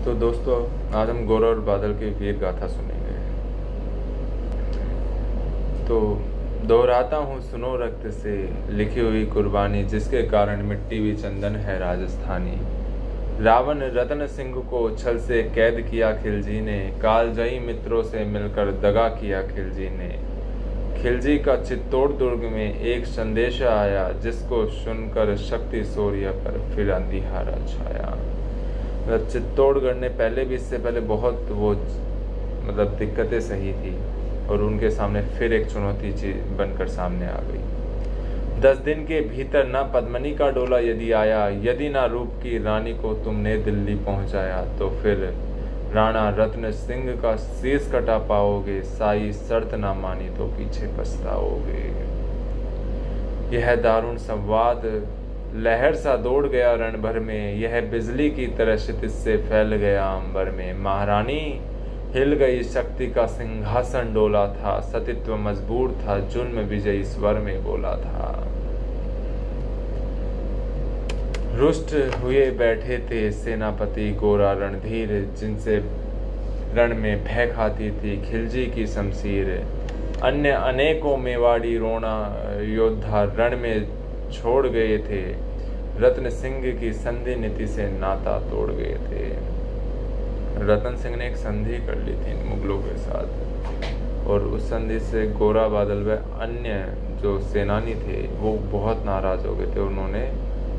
तो दोस्तों, आज हम गौरा और बादल की वीर गाथा सुनेंगे। तो दोहराता हूँ सुनो रक्त से लिखी हुई कुर्बानी, जिसके कारण मिट्टी भी चंदन है राजस्थानी। रावण रतन सिंह को छल से कैद किया खिलजी ने, कालजयी मित्रों से मिलकर दगा किया खिलजी ने। खिलजी का चित्तौड़ दुर्ग में एक संदेश आया, जिसको सुनकर शक्ति सूर्य पर फिर अंधियारा छाया। चित्तौड़गढ़ ने पहले भी, इससे पहले बहुत वो दिक्कतें सही थी और उनके सामने फिर एक चुनौती चीज बनकर सामने आ गई। 10 दिन के भीतर ना पद्मनी का डोला यदि आया, यदि ना रूप की रानी को तुमने दिल्ली पहुंचाया, तो फिर राणा रत्न सिंह का शीश कटा पाओगे, साई शर्त ना मानी तो पीछे पछताओगे। यह दारुण संवाद लहर सा दौड़ गया रण भर में, यह बिजली की तरह क्षितिज से फैल गया अंबर में। महारानी हिल गई, शक्ति का सिंहासन डोला था, सतीत्व मजबूर था, जुल्म विजयी स्वर में बोला था। रुष्ट हुए बैठे थे सेनापति गोरा रणधीर, जिनसे रण में भय खाती थी खिलजी की शमशीर। अन्य अनेकों मेवाड़ी रोना योद्धा रण में छोड़ गए थे, रत्न सिंह की संधि नीति से नाता तोड़ गए थे। रतन सिंह ने एक संधि कर ली थी मुगलों के साथ, और उस संधि से गोरा बादल व अन्य जो सेनानी थे वो बहुत नाराज हो गए थे। उन्होंने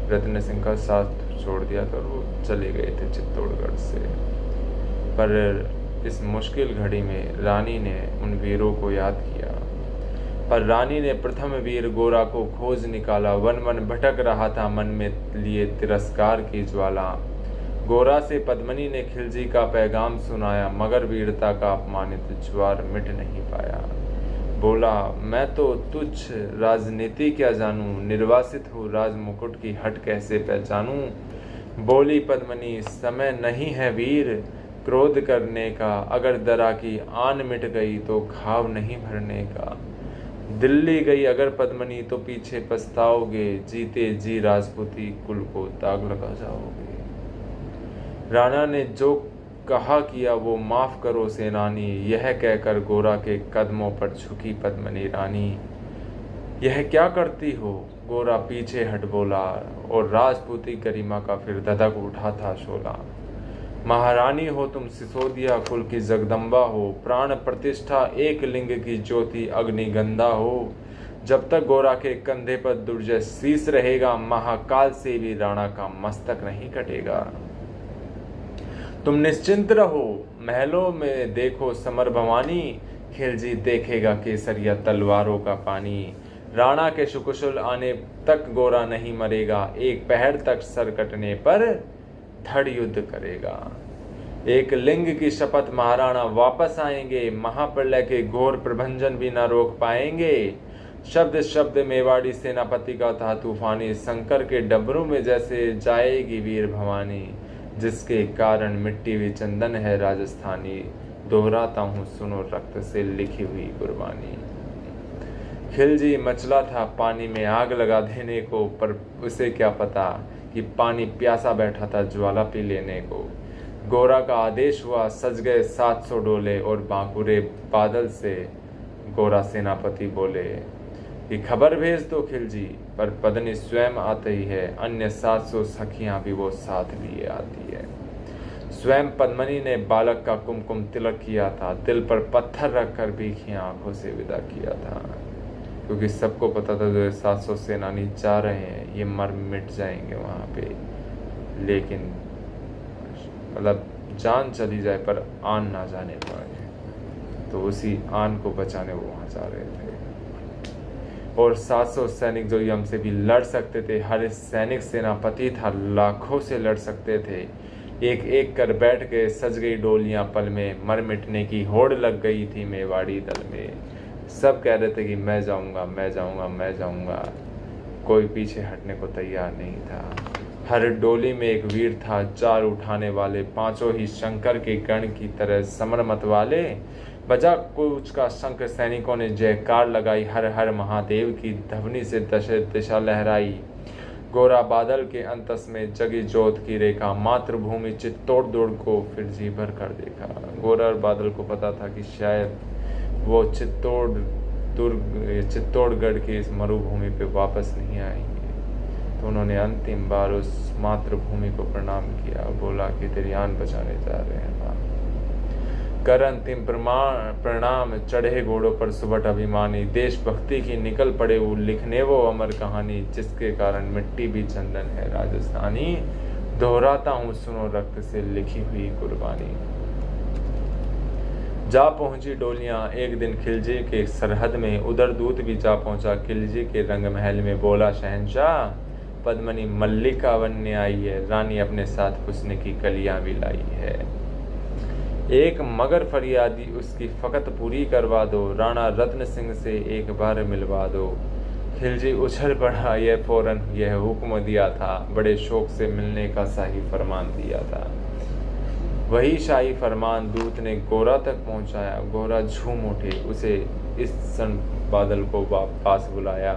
रत्न सिंह का साथ छोड़ दिया था और वो चले गए थे चित्तौड़गढ़ से। पर इस मुश्किल घड़ी में रानी ने उन वीरों को याद किया, पर रानी ने प्रथम वीर गोरा को खोज निकाला। वन वन भटक रहा था मन में लिए तिरस्कार की ज्वाला। गोरा से पद्मनी ने खिलजी का पैगाम सुनाया, मगर वीरता का अपमानित ज्वार मिट नहीं पाया। बोला, मैं तो तुच्छ राजनीति क्या जानूं, निर्वासित हूँ राज मुकुट की हट कैसे पहचानूं। बोली पद्मनी, समय नहीं है वीर क्रोध करने का, अगर दरा की आन मिट गई तो घाव नहीं भरने का। दिल्ली गई अगर पद्मनी तो पीछे पछताओगे, जीते जी राजपूती कुल को दाग लगा जाओगे। राणा ने जो कहा किया वो माफ करो सेनानी, यह कहकर गोरा के कदमों पर झुकी पद्मनी रानी। यह क्या करती हो, गोरा पीछे हट बोला, और राजपूती गरिमा का फिर धधक उठा था शोला। महारानी हो तुम, सिसोदिया कुल की जगदम्बा हो, प्राण प्रतिष्ठा एक लिंग की ज्योति अग्निगंधा हो। जब तक गोरा के कंधे पर दुर्जय शीश रहेगा, महाकाल से भी राणा का मस्तक नहीं कटेगा। तुम निश्चिंत रहो, महलों में देखो समर भवानी, खिलजी देखेगा केसरिया तलवारों का पानी। राणा के सुकुशल आने तक गोरा नहीं मरेगा, एक पहर तक सर कटने पर धड़ युद्ध करेगा। एक लिंग की शपथ महाराणा वापस आएंगे, महाप्रलय के घोर प्रभंजन भी न रोक पाएंगे। शब्द शब्द मेवाड़ी सेनापति का था तूफानी, शंकर के डबरू में जैसे जाएगी वीर भवानी, जिसके कारण मिट्टी भी चंदन है राजस्थानी। दोहराता हूँ सुनो रक्त से लिखी हुई कुर्बानी। खिलजी मचला था पानी में आग लगा देने को, पर उसे क्या पता कि पानी प्यासा बैठा था ज्वाला पी लेने को। गोरा का आदेश हुआ, सज गए 700 डोले, और बांकुरे बादल से गोरा सेनापति बोले कि खबर भेज दो खिलजी, पर पद्मनी स्वयं आती है, अन्य 700 सखियां भी वो साथ लिए आती है। स्वयं पद्मनी ने बालक का कुमकुम तिलक किया था, दिल पर पत्थर रखकर भीखी आंखों से विदा किया था, क्योंकि सबको पता था जो 700 सेनानी जा रहे हैं ये मर मिट जाएंगे वहाँ पे, लेकिन जान चली जाए पर आन ना जाने पाए, तो उसी आन को बचाने वो वहाँ जा रहे थे। और 700 सैनिक जो यम से भी लड़ सकते थे, हर सैनिक सेनापति था, लाखों से लड़ सकते थे। एक एक कर बैठ गए, सज गई डोलियां पल में, मर मिटने की होड़ लग गई थी मेवाड़ी दल में। सब कह रहे थे कि मैं जाऊंगा, मैं जाऊंगा, मैं जाऊंगा, कोई पीछे हटने को तैयार नहीं था। हर डोली में एक वीर था, चार उठाने वाले, पांचों ही शंकर के गण की तरह समर मत वाले। बजा कूच का शंख, सैनिकों ने जयकार लगाई, हर हर महादेव की ध्वनि से दिशा लहराई। गोरा बादल के अंतस में जगी जोत की रेखा, मातृभूमि चित्तौड़ दुर्ग को फिर जी भर कर देखा। गोरा और बादल को पता था कि शायद वो चित्तौड़गढ़ की इस मरुभूमि पे वापस नहीं आएंगे। तो उन्होंने अंतिम बार उस मातृभूमि को प्रणाम किया, बोला कि तेरी जान बचाने जा रहे हैं माँ। कर अंतिम प्रणाम चढ़े घोड़ों पर सुबट अभिमानी, देशभक्ति की निकल पड़े वो लिखने वो अमर कहानी, जिसके कारण मिट्टी भी चंदन है राजस्थानी, दोहराता हूँ सुनो रक्त से लिखी हुई कुर्बानी। जा पहुंची डोलियां एक दिन खिलजी के सरहद में, उधर दूत भी जा पहुंचा खिलजी के रंग महल में, बोला शहंशाह पद्मनी मल्लिका बनने आई है, रानी अपने साथ हुस्न की कलियां भी लाई है। एक मगर फरियादी उसकी फकत पूरी करवा दो, राणा रत्न सिंह से एक बार मिलवा दो। खिलजी उछल पड़ा, यह फौरन यह हुक्म दिया था, बड़े शौक से मिलने का शाही फरमान दिया था। वही शाही फरमान दूत ने गोरा तक पहुंचाया। गोरा झूम उठे, उसे इस सन बादल को पास बुलाया,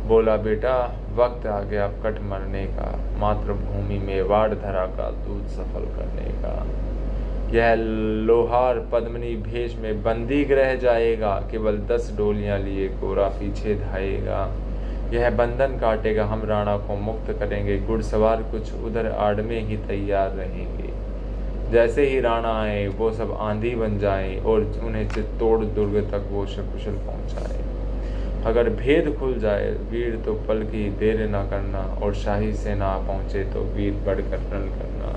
बोला बेटा वक्त आ गया कट मरने का, मातृभूमि में वाड़ धरा का दूध सफल करने का। यह लोहार पद्मनी भेष में बंदी रह जाएगा, केवल 10 डोलियां लिए गोरा पीछे धाएगा। यह बंधन काटेगा, हम राणा को मुक्त करेंगे, घुड़सवार कुछ उधर आड़ में ही तैयार रहेंगे। जैसे ही राणा आए वो सब आंधी बन जाए और उन्हें चित्तौड़ दुर्ग तक वो सकुशल पहुंचाए। अगर भेद खुल जाए वीर तो पल की देर न करना, और शाही सेना पहुंचे तो वीर बढ़कर रण करना।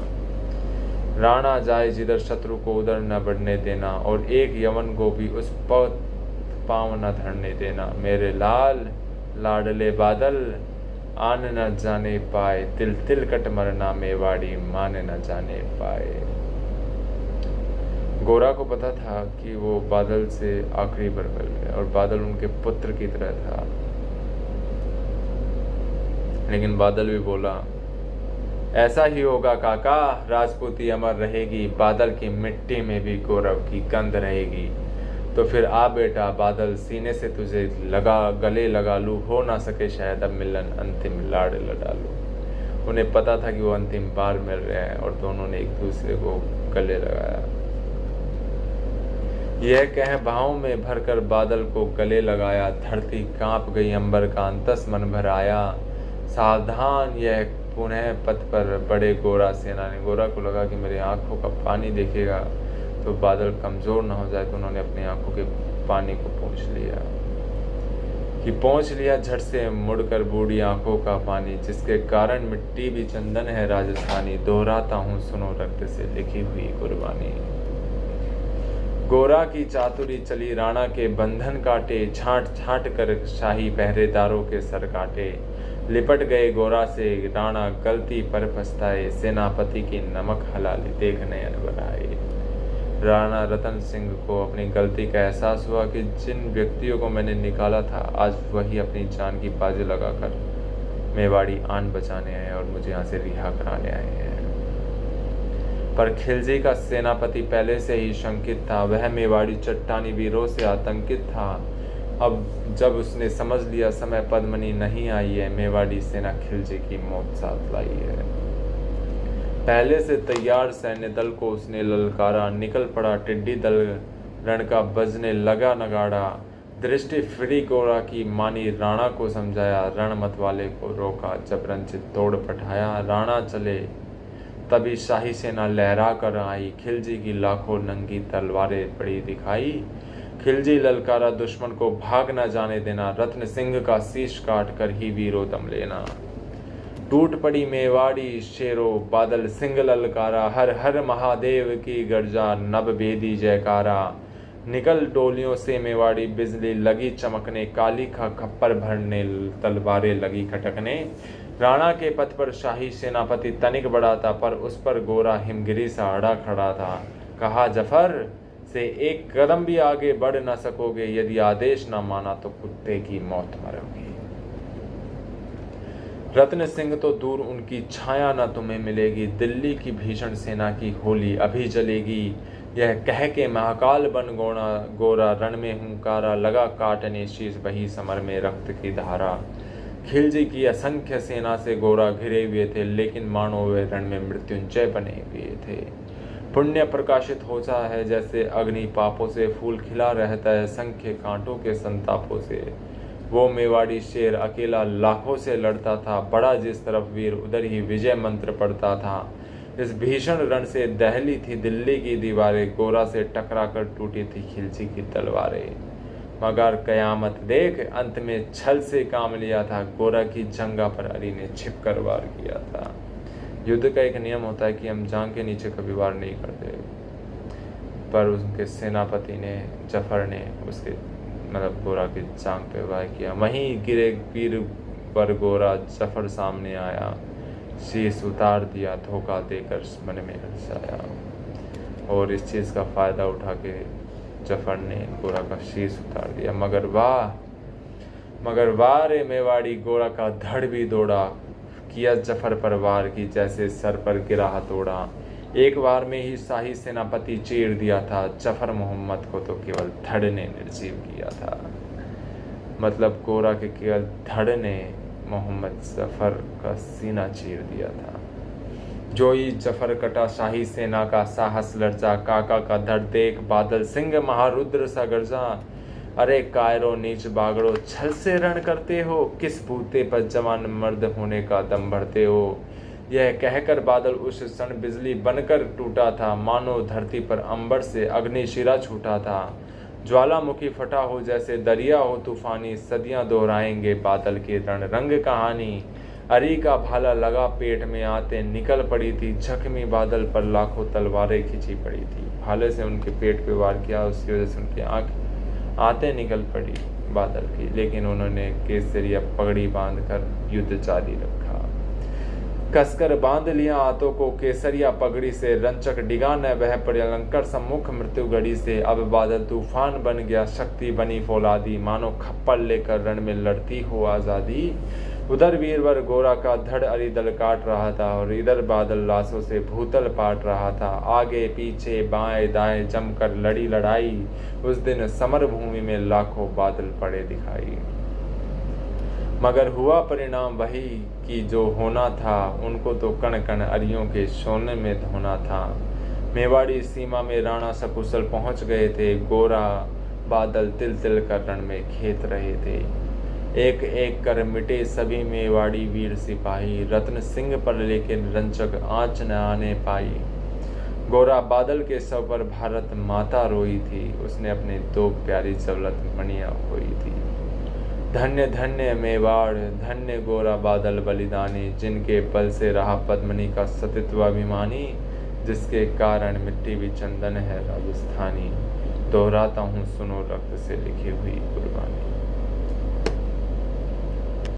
राणा जाए जिधर शत्रु को उधर न बढ़ने देना, और एक यवन को भी उस पथ पांव न धरने देना। मेरे लाल लाडले बादल आन न जाने पाए, तिल तिल कट मरना मेवाड़ी मान न जाने पाए। गोरा को पता था कि वो बादल से आखिरी बार मिल गया और बादल उनके पुत्र की तरह था, लेकिन बादल भी बोला ऐसा ही होगा काका, राजपूती अमर रहेगी, बादल की मिट्टी में भी गौरव की गंध रहेगी। तो फिर आ बेटा बादल, सीने से तुझे गले लगा लूं, हो ना सके शायद अब मिलन, अंतिम लाड़ लड़ा लूं। उन्हें पता था कि वो अंतिम बार मिल रहे हैं और दोनों ने एक दूसरे को गले लगाया। यह कह बाहों में भरकर बादल को गले लगाया, धरती कांप गई, अंबर का अंतस मन भर आया। सावधान यह पुनः पथ पर बड़े गोरा सेना ने। गोरा को लगा कि मेरे आंखों का पानी देखेगा तो बादल कमजोर न हो जाए, तो उन्होंने अपनी आंखों के पानी को पोंछ लिया झट से मुड़कर बूढ़ी आंखों का पानी, जिसके कारण मिट्टी भी चंदन है राजस्थानी, दोहराता हूँ सुनो रक्त से लिखी हुई कुर्बानी। गोरा की चातुरी चली, राणा के बंधन काटे, छांट छांट कर शाही पहरेदारों के सर काटे। लिपट गए गोरा से राणा, गलती पर पछताए, सेनापति की नमक हलाली देख नयन बनाए। राणा रतन सिंह को अपनी गलती का एहसास हुआ कि जिन व्यक्तियों को मैंने निकाला था आज वही अपनी जान की बाजी लगाकर मेवाड़ी आन बचाने आए और मुझे यहाँ से रिहा कराने आए हैं। पर खिलजी का सेनापति पहले से ही शंकित था, वह मेवाड़ी चट्टानी वीरों से आतंकित था। अब जब उसने समझ लिया समय पद्मनी नहीं आई है, मेवाड़ी सेना खिलजी की मौत साथ लाई है। पहले से तैयार सैन्य दल को उसने ललकारा, निकल पड़ा टिड्डी दल, रण का बजने लगा नगाड़ा। दृष्टि फिरी गोरा की मानी, राणा को समझाया, रण मतवाले को रोका, जब रंजित तोड़ पठाया। राणा चले तभी शाही सेना लहरा कर आई, खिलजी की लाखों नंगी तलवारें पड़ी दिखाई। खिलजी ललकारा दुश्मन को भाग न जाने देना, रत्न सिंह का शीश काट कर ही वीरो दम लेना। टूट पड़ी मेवाड़ी शेरो, बादल सिंह ललकारा, हर हर महादेव की गर्जा, नभ भेदी जयकारा। निकल डोलियों से मेवाड़ी बिजली लगी चमकने, काली का खप्पर भरने तलवारें लगी खटकने। राणा के पथ पर शाही सेनापति तनिक बढ़ा था, पर उस पर गोरा हिमगिरी सा अड़ा खड़ा था। कहा जफर से एक कदम भी आगे बढ़ न सकोगे, यदि आदेश न माना तो कुत्ते की मौत मरोगे। रत्न सिंह तो दूर उनकी छाया न तुम्हें मिलेगी, दिल्ली की भीषण सेना की होली अभी जलेगी। यह कह के महाकाल बन गोरा रण में हुंकारा, लगा काटने शीश बही समर में रक्त की धारा। खिलजी की असंख्य सेना से गोरा घिरे हुए थे, लेकिन मानो वे रण में मृत्युंजय बने हुए थे। पुण्य प्रकाशित होता है जैसे अग्नि पापों से फूल खिला रहता है संख्य कांटों के संतापों से। वो मेवाड़ी शेर अकेला लाखों से लड़ता था, बड़ा जिस तरफ वीर उधर ही विजय मंत्र पढ़ता था। इस भीषण रण से दहली थी दिल्ली की दीवारें, गोरा से टकरा कर टूटी थी खिलजी की तलवारें। मगर कयामत देख, अंत में छल से काम लिया था, गोरा की जंगा पर अली ने छिपकर वार किया था। युद्ध का एक नियम होता है कि हम जांग के नीचे कभी वार नहीं करते, पर उनके सेनापति ने, जफर ने उसके मतलब गोरा की जांग पे वार किया। वहीं गिरे वीर पर गोरा जफर सामने आया, शीश उतार दिया, धोखा देकर मन में हर्षाया। और इस चीज़ का फ़ायदा उठा के जफर ने गोरा का शीश उतार दिया। मगर वाह रे मेवाड़ी, गोरा का धड़ भी दौड़ा, किया जफर पर वार की जैसे सर पर गिरा हथौड़ा। एक बार में ही शाही सेनापति चीर दिया था, जफर मोहम्मद को तो केवल धड़ ने निर्जीव किया था। मतलब गोरा के केवल धड़ ने मोहम्मद जफर का सीना चीर दिया था। जो ही जफर कटा, शाही सेना का साहस लर्जा, काका का धड़ देख बादल सिंह महारुद्र सा गर्जा। अरे कायरो नीच बागड़ो, छल से रण करते हो, किस बूते पर जवान मर्द होने का दम भरते हो। यह कहकर बादल उस क्षण बिजली बनकर टूटा था, मानो धरती पर अंबर से अग्निशिरा छूटा था। ज्वालामुखी फटा हो जैसे दरिया हो तूफानी, सदियां दोहराएंगे बादल की रण रंग कहानी। अरी का भाला लगा पेट में आते निकल पड़ी थी, जख्मी बादल पर लाखों तलवारें खींची पड़ी थी। भाले से उनके पेट पे वार किया, उसकी वजह से उनकी आंख आते निकल पड़ी बादल की, लेकिन उन्होंने केसरिया पगड़ी बांधकर युद्ध जारी रखा। कसकर बांध लिया आंतों को केसरिया पगड़ी से, रंचक डिगा न वह प्रलंकर सम्मुख मृत्यु घड़ी से। अब बादल तूफान बन गया, शक्ति बनी फौलादी, मानो खप्पल लेकर रण में लड़ती हो आजादी। उधर वीरवर गोरा का धड़ अली दल काट रहा था, और इधर बादल लाशों से भूतल पाट रहा था। आगे पीछे बाएं दाएं जमकर लड़ी लड़ाई, उस दिन समर भूमि में लाखों बादल पड़े दिखाई। मगर हुआ परिणाम वही कि जो होना था, उनको तो कण कण अरियों के सोने में धोना था। मेवाड़ी सीमा में राणा सकुशल पहुंच गए थे, गोरा बादल तिल तिल कर रण में खेत रहे थे। एक एक कर मिटे सभी मेवाड़ी वीर सिपाही, रत्न सिंह पर लेकिन रंचक आंच न आने पाई। गोरा बादल के सर पर भारत माता रोई थी, उसने अपने दो प्यारी जवलत मणियां खोई थी। धन्य धन्य मेवाड़, धन्य गोरा बादल बलिदानी, जिनके बल से रहा पद्मनी का सतित्व अभिमानी, जिसके कारण मिट्टी भी चंदन है राजस्थानी। दोहराता हूँ सुनो रक्त से लिखी हुई कुर्बानी।